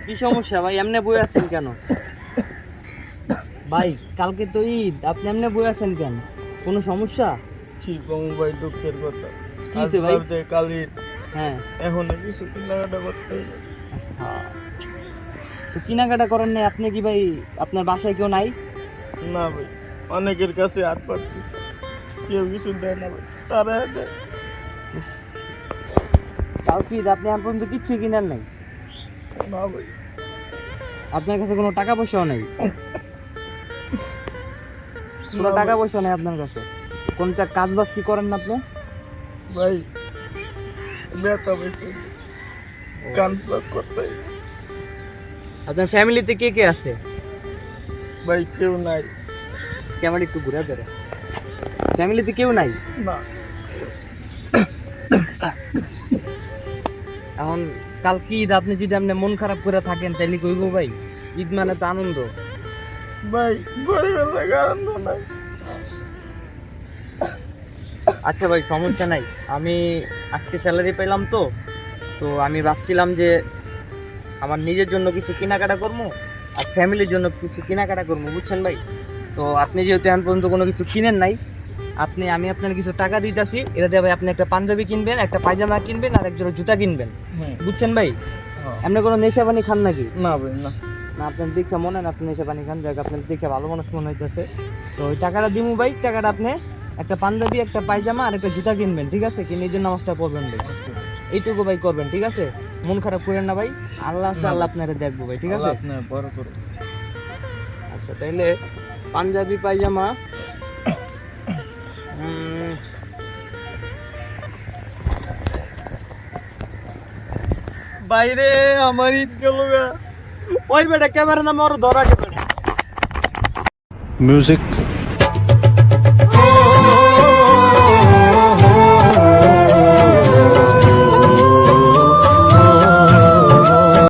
কি সমস্যা ভাই, এমনি বই আছেন কেন? ভাই কালকে তো ঈদ, আপনি এমনি বই আছেন কেন? কোনো সমস্যা? কি কম ভাই, দুঃখের কথা। কি হইছে ভাই? আজকাল যে কালির হ্যাঁ। এখনো কিছু কেনাকাটা করতে হবে। হ্যাঁ। তো কেনাকাটা করেন নাই আপনি কি ভাই? আপনার বাসায় কেউ নাই? না ভাই, অনেকের কাছে হাত পাচ্ছি, কেউ কিছু দেয় না ভাই, তারা দেয়। কালকে ঈদ, আপনি এখন পর্যন্ত কিচ্ছু কিনেন নাই? না ভাই, আপনার কাছে কোনো টাকা পয়সাও নেই? কোনো না টাকা ভাই। পয়সা নেই আপনার কাছে? কোন কাজ বাজ কি করেন না আপনি? ভাই ব্যথা পেয়েছে, কান প্লাগ করতে হবে। আপনার ফ্যামিলিতে কে কে আছে? ভাই কেউ নাই। কেমন একটু ঘুরে ধরে, ফ্যামিলিতে কেউ নাই? না এখন কালকে ঈদ, আপনি যদি আপনি মন খারাপ করে থাকেন তাহলে কইব ভাই? ঈদ মানে তো আনন্দ। ভাই, গরিবের লাগে আনন্দ নাই। আচ্ছা ভাই, সমস্যা নাই। আমি আজকে স্যালারি পেলাম তো, তো আমি ভাবছিলাম যে আমার নিজের জন্য কিছু কেনাকাটা করবো আর ফ্যামিলির জন্য কিছু কেনাকাটা করবো, বুঝছেন ভাই? তো আপনি যেহেতু এখন পর্যন্ত কোনো কিছু কিনেন নাই, আমি আপনার কিছু টাকা দিতেছি, এটা দিয়ে ভাই আপনি একটা পাঞ্জাবি কিনবেন, একটা পায়জামা কিনবেন আর একজোড়া জুতা কিনবেন, হ্যাঁ। বুঝছেন ভাই? হ্যাঁ। আপনি কোনো নেশা পানি খান নাকি? না ভাই, না। না, আপনার দেখে মনে হয় না আপনি নেশা পানি খান, যাক আপনার দেখে ভালো মানুষ মনে হইতেছে। তো ওই টাকাটা দিমু ভাই, টাকাটা আপনি একটা পাঞ্জাবি, একটা পায়জামা আর একটা জুতা কিনবেন, ঠিক আছে? কি নিজের নামাজটা পড়বেন ভাই, এইটুকু ভাই করবেন, ঠিক আছে? মন খারাপ করেন না ভাই, আল্লাহ আছে, আল্লাহ আপনারা দেখবো ভাই, ঠিক আছে? আল্লাহ আপনার বড় করুন। আচ্ছা তাইলে পাঞ্জাবি পায়জামা, বাইরে আমার ঈদ গেল গা। ওই বেটা ক্যামেরা নামে ওর ধরা যাবে না। Music